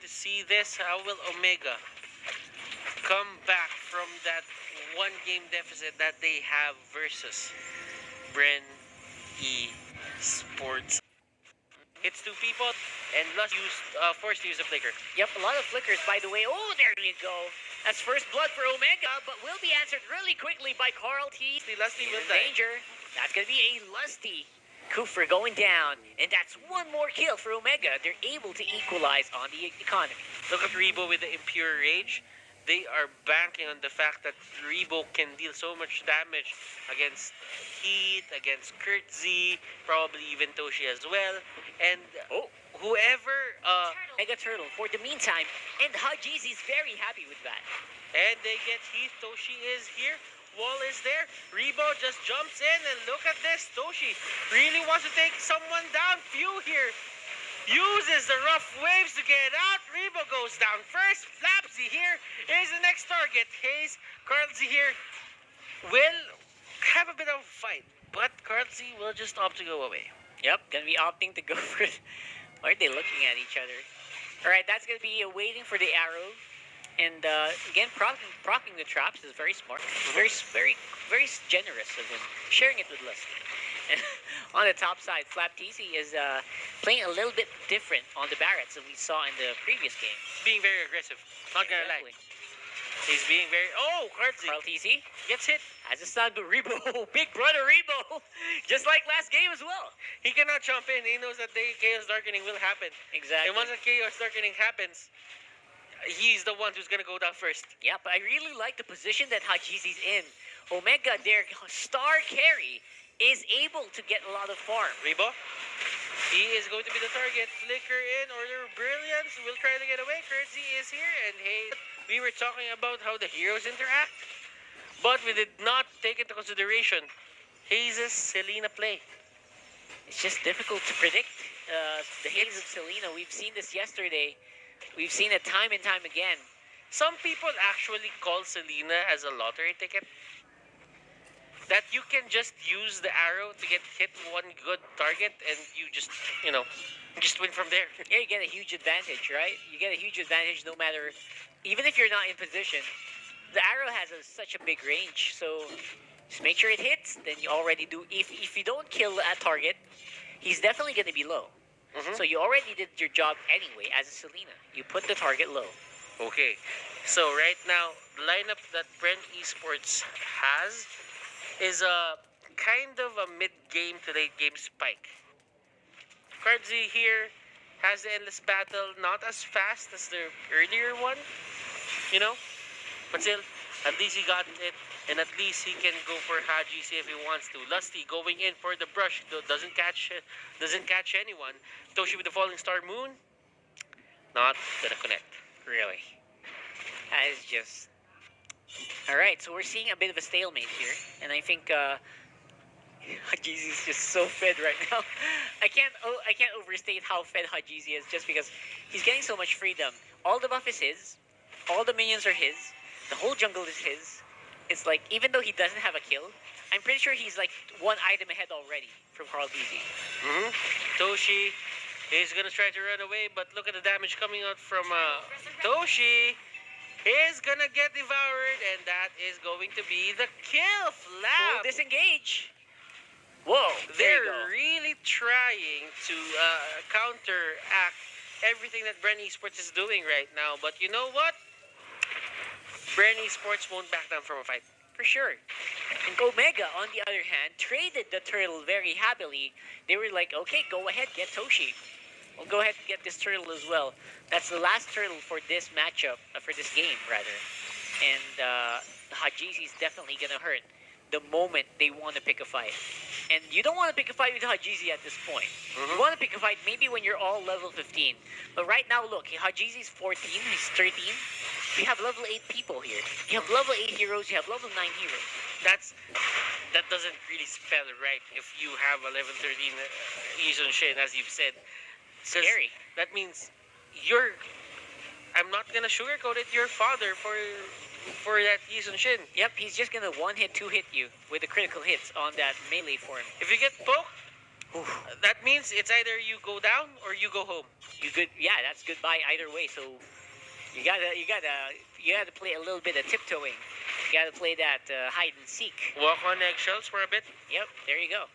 to see this. How will Omega come back from that one-game deficit that they have versus BREN eSports? It's two people and forced to use a flicker. Yep, a lot of flickers, by the way. Oh, there you go. That's first blood for Omega, but will be answered really quickly by Carl T. Lusty will In die. danger. That's going to be a Lusty. Kufra going down, and that's one more kill for Omega. They're able to equalize on the economy. Look at Rebo with the Impure Rage. They are banking on the fact that Rebo can deal so much damage against Heat, against Kurt Z, probably even Toshi as well. And whoever... Mega Turtle for the meantime, and Hajizi is very happy with that. And they get Heat. Toshi is here. Wall is there. Rebo just jumps in, and look at this. Toshi really wants to take someone down. Few here. Uses the rough waves to get out. Rebo goes down first. Flapsy here is the next target. Hayes, Carlsy here will have a bit of a fight, but Carlsy will just opt to go away. Yep, gonna be opting to go for it. Why are they looking at each other? Alright, that's gonna be waiting for the arrow. And again, proccing the traps is very smart. Very generous of him. Sharing it with Lusty. And on the top side, Flap TC is playing a little bit different on the Barretts than we saw in the previous game. Being very aggressive. Not gonna lie. He's being very... Oh, Carl TC gets hit. Has a stun, but Rebo, big brother Rebo, just like last game as well. He cannot jump in. He knows that the Chaos Darkening will happen. Exactly. And once the Chaos Darkening happens, he's the one who's gonna go down first. Yeah, but I really like the position that Hajizi's in. Omega, their star carry, is able to get a lot of farm. Rebo, he is going to be the target. Flicker in, Order of Brilliance will try to get away. Curtsy is here, and hey, we were talking about how the heroes interact, but we did not take into consideration Hayes' Selena play. It's just difficult to predict the hits of Selena. We've seen this yesterday. We've seen it time and time again. Some people actually call Selena as a lottery ticket. That you can just use the arrow to get hit one good target and you just, just win from there. Yeah, you get a huge advantage, right? You get a huge advantage no matter, even if you're not in position. The arrow has such a big range, so just make sure it hits, then you already do. If you don't kill a target, he's definitely going to be low. So you already did your job anyway as a Selena. You put the target low. Okay, so right now, the lineup that BREN eSports has is a kind of a mid-game to late-game spike. Cardzy here has the Endless Battle, not as fast as the earlier one, but still, at least he got it, and at least he can go for Haji, see if he wants to. Lusty going in for the brush, doesn't catch anyone. Toshi with the Falling Star Moon, not gonna connect. Really. That is just... Alright, so we're seeing a bit of a stalemate here. And I think Hajizi's just so fed right now. I can't overstate how fed Hajizi is just because he's getting so much freedom. All the buff is his. All the minions are his. The whole jungle is his. It's like, even though he doesn't have a kill, I'm pretty sure he's like one item ahead already from Carl TZ. Toshi is going to try to run away, but look at the damage coming out from Toshi. Is going to get devoured, and that is going to be the kill. Flap. Full disengage. Whoa, they're really trying to counteract everything that BREN eSports is doing right now. But you know what? BREN eSports won't back down from a fight. For sure. And Omega, on the other hand, traded the turtle very happily. They were like, okay, go ahead, get Toshi. We'll go ahead and get this turtle as well. That's the last turtle for this matchup, for this game, rather. And Hajizi is definitely going to hurt the moment they want to pick a fight. And you don't want to pick a fight with Hajizi at this point. You want to pick a fight maybe when you're all level 15. But right now, look, Hajizi's 14, he's 13. We have level 8 people here. You have level 8 heroes, you have level 9 heroes. That doesn't really spell right if you have a level 13 Yizun Shin, as you've said. Scary. That means I'm not gonna sugarcoat it, your father for that Yizun Shin. Yep, he's just gonna 1-hit, 2-hit you with the critical hits on that melee form. If you get poked, Oof. That means it's either you go down or you go home. You good? Yeah, that's goodbye either way. So you gotta play a little bit of tiptoeing. You gotta play that hide and seek. Walk on eggshells for a bit. Yep, there you go.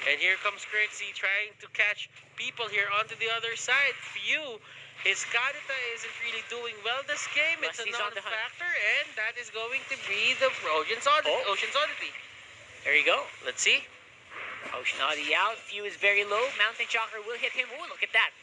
And here comes Curtsy trying to catch people here onto the other side. Few. His Karita isn't really doing well this game. It's a Rusty's on the hunt. non-factor, and that is going to be the Ocean's Oddity. Oh. Ocean's Oddity. There you go. Let's see. Ocean Oddity out. Few is very low. Mountain Shocker will hit him. Oh, look at that.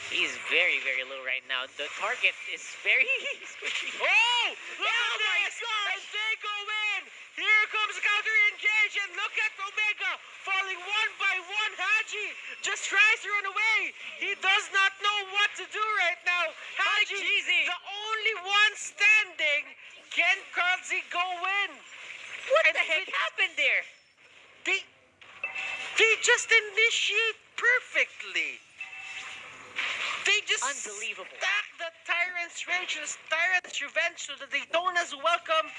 He's very, very low right now. The target is very squishy. Oh! Look Oh at my this! gosh! And they go in! Here comes counter engage, and look at Omega falling one by one. Haji just tries to run away. He does not know what to do right now. Haji, Jeezy. the only one standing. Can Kurtzy go in? What And the heck happened there? They just initiate perfectly. They just Unbelievable. stack the Tyrant's Rage, the Tyrant's Revenge to the Daytona's Welcome.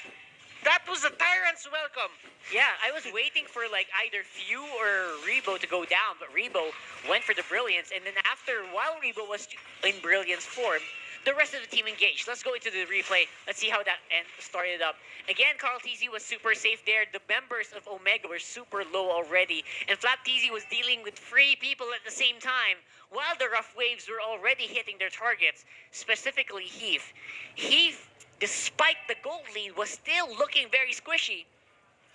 That was the Tyrant's Welcome. Yeah, I was waiting for like either Few or Rebo to go down, but Rebo went for the Brilliance, and then after, while Rebo was in Brilliance form, the rest of the team engaged. Let's go into the replay. Let's see how that started up. Again, Carl TZ was super safe there. The members of Omega were super low already, and Flap TZ was dealing with 3 people at the same time, while the Rough Waves were already hitting their targets, specifically Heath. Heath, despite the gold lead, was still looking very squishy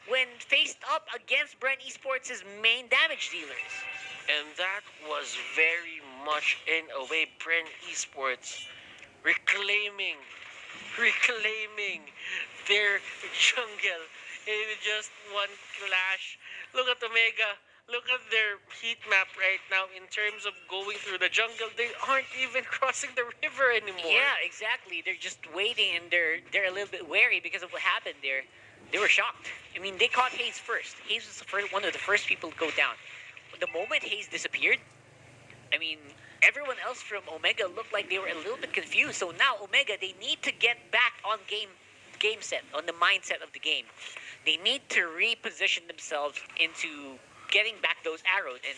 when faced up against BREN Esports' main damage dealers. And that was very much, in a way, BREN Esports reclaiming their jungle in just one clash. Look at Omega. Look at their heat map right now in terms of going through the jungle. They aren't even crossing the river anymore. Yeah, exactly. They're just waiting, and they're a little bit wary because of what happened there. They were shocked. I mean, they caught Hayes first. Hayes was one of the first people to go down. The moment Hayes disappeared, I mean, everyone else from Omega looked like they were a little bit confused. So now Omega, they need to get back on game set, on the mindset of the game. They need to reposition themselves into getting back those arrows, and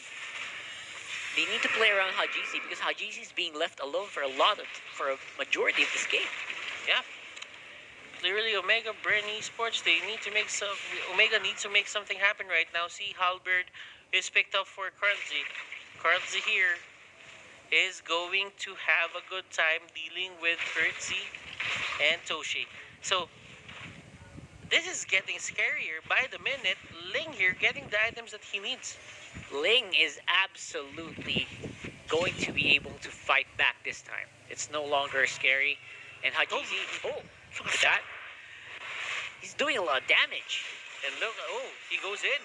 they need to play around Hajisi, because Hajisi is being left alone for a majority of this game. Yeah. Clearly, Omega, BREN Esports, Omega needs to make something happen right now. See, Halberd is picked up for Karlzy. Karlzy here is going to have a good time dealing with Kurtzy and Toshi. So, this is getting scarier by the minute. Ling here getting the items that he needs. Ling is absolutely going to be able to fight back this time. It's no longer scary. And Hajisi, look at that. He's doing a lot of damage. And look, he goes in.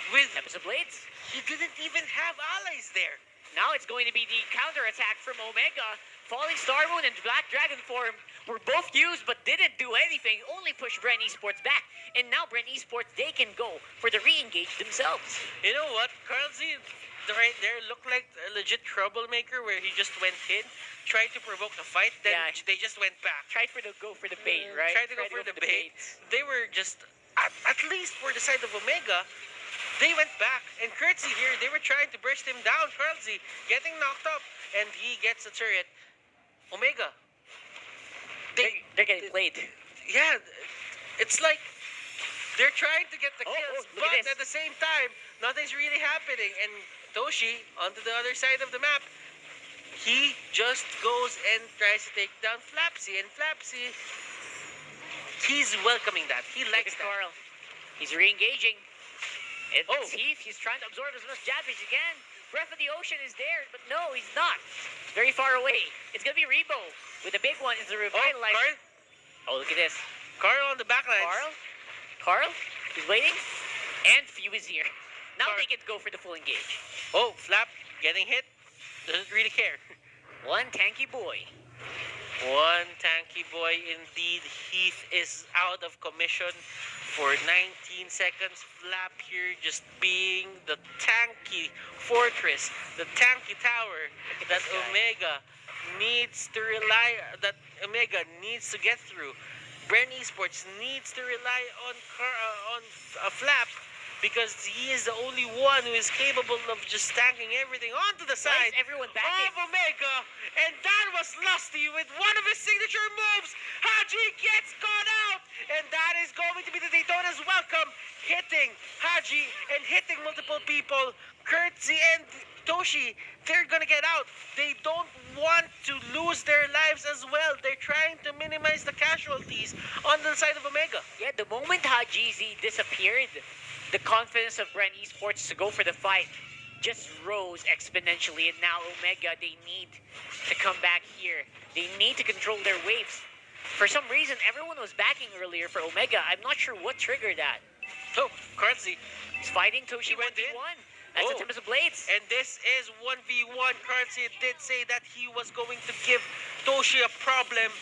With Episode Blades. He didn't even have allies there. Now it's going to be the counter-attack from Omega. Falling Star Moon and Black Dragon form were both used but didn't do anything. Only pushed BREN Esports back. And now BREN Esports, they can go for the re-engage themselves. You know what? Karlzy right there looked like a legit troublemaker where he just went in, tried to provoke a fight, then they just went back. Tried to go for the bait, right? Tried to go for the bait. They were just, at least for the side of Omega, they went back. And Kurtzy here, they were trying to burst him down. Karlzy getting knocked up, and he gets a turret. Omega. They're getting played. Yeah, it's like they're trying to get the kills, look at but this. at the same time, nothing's really happening. And Toshi, onto the other side of the map, he just goes and tries to take down Flapsy. And Flapsy, he's welcoming that. He likes that. Carl. He's re-engaging. It's Heath. He's trying to absorb as much damage again. Breath of the Ocean is there, but no, he's not. It's very far away. It's going to be Rebo. With the big one is the Revitalize. Oh, look at this. Carl on the backlines. Carl? He's waiting. And Few is here. Now they get to go for the full engage. Oh, Flap getting hit. Doesn't really care. One tanky boy. One tanky boy indeed. Heath is out of commission for 19 seconds. Flap here just being the tanky fortress, the tanky tower that Omega needs to get through. BREN Esports needs to rely on Flap because he is the only one who is capable of just tanking everything onto the Why side is everyone backing? of Omega. And that was Lusty with one of his signature moves. Haji gets caught out. And that is going to be the Daytona's welcome. Hitting Haji and hitting multiple people. Curtsy and Toshi, they're gonna get out. They don't want to lose their lives as well. They're trying to minimize the casualties on the side of Omega. Yeah, the moment Hajizi disappeared, the confidence of BREN Esports to go for the fight just rose exponentially. And now Omega, they need to come back here. They need to control their waves. For some reason, everyone was backing earlier for Omega. I'm not sure what triggered that. Oh, Curtsy. He's fighting Toshi He went 1v1. in. That's Oh. the Tempest of Blades. And this is 1v1. Curtsy did say that he was going to give Toshi a problem.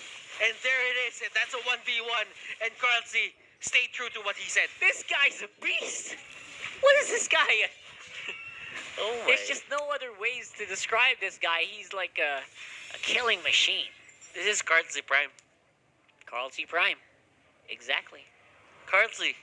And there it is. And that's a 1v1. And Curtsy stayed true to what he said. This guy's a beast. What is this guy? Oh my. There's just no other ways to describe this guy. He's like a killing machine. This is Curtsy Prime. Carl C. Prime. Exactly. Curtsy.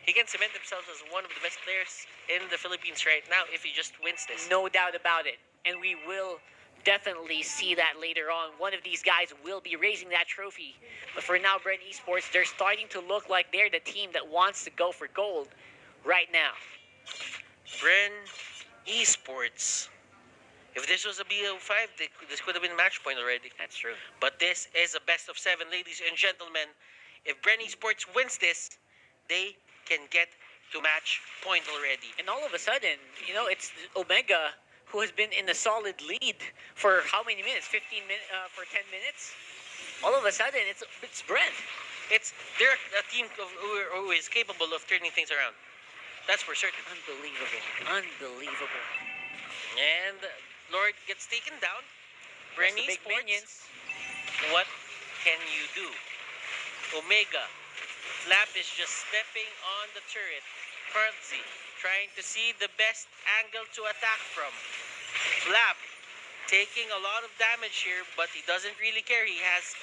He can cement himself as one of the best players in the Philippines right now if he just wins this. No doubt about it. And we will definitely see that later on. One of these guys will be raising that trophy. But for now, BREN Esports, they're starting to look like they're the team that wants to go for gold right now. BREN Esports. If this was a BO5, this could have been match point already. That's true. But this is a best of 7, ladies and gentlemen. If BREN Esports wins this, they can get to match point already. And all of a sudden, you know, it's Omega who has been in a solid lead for how many minutes? 15 minutes, for 10 minutes? All of a sudden, it's BREN. They're a team who is capable of turning things around. That's for certain. Unbelievable. Unbelievable. And Lord gets taken down. BREN That's the big Esports, minions. what can you do? Omega. Flap is just stepping on the turret. Curtsy trying to see the best angle to attack from. Flap taking a lot of damage here, but he doesn't really care. He has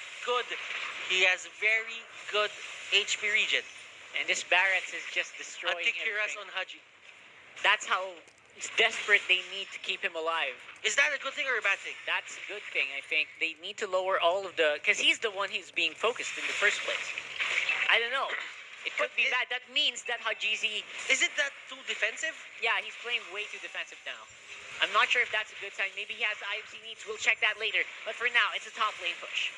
very good HP regen. And this Barracks is just destroying Antikiras everything. on Haji. That's how desperate they need to keep him alive. Is that a good thing or a bad thing? That's a good thing, I think. They need to lower all of the... Because he's the one who's being focused in the first place. I don't know. It could be bad. That means that Hajizi... Is it that too defensive? Yeah, he's playing way too defensive now. I'm not sure if that's a good sign. Maybe he has IFC needs. We'll check that later. But for now, it's a top lane push.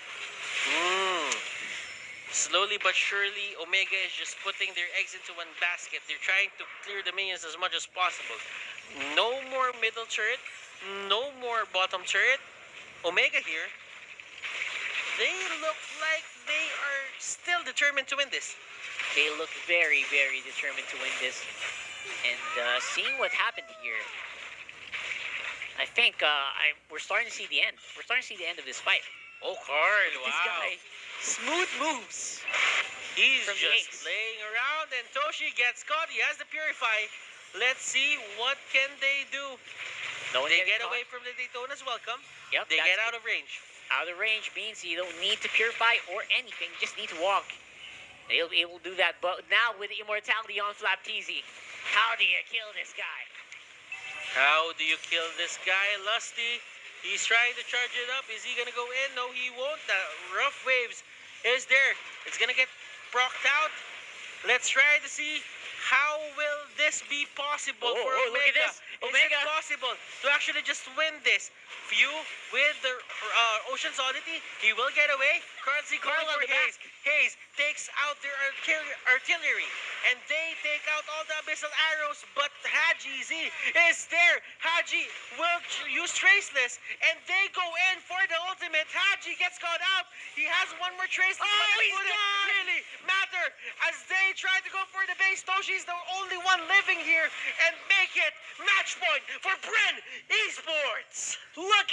Slowly but surely, Omega is just putting their eggs into one basket. They're trying to clear the minions as much as possible. No more middle turret. No more bottom turret. Omega here. They look like they are still determined to win this. They look very, very determined to win this. And seeing what happened here, I think we're starting to see the end. We're starting to see the end of this fight. Oh, Carl, wow. This guy, smooth moves. He's from the just ace. playing around, and Toshi gets caught. He has the Purify. Let's see what can they do. No one They getting get caught. away from the Daytona's welcome. Yep, They that's get good. out of range. Out of range means you don't need to purify or anything. You just need to walk. They'll be able to do that. But now with immortality on Flap TZ, how do you kill this guy? How do you kill this guy? Lusty. He's trying to charge it up. Is he going to go in? No, he won't. The rough waves is there. It's going to get procced out. Let's try to see how will this be possible for Omega. Look at this. Omega. Is it possible to actually just win this? Few with the Ocean's Oddity. He will get away. Currency going Carl on for the Hayes. back. Hayes takes out their artillery. And they take out all the abyssal arrows. But Haji Z is there. Haji will use Traceless. And they go in for the ultimate. Haji gets caught out. He has one more Traceless. Oh, but it he's wouldn't gone! really matter. As they try to go for the base. Toshi's the only one living here. And make it match point for BREN Esports. Look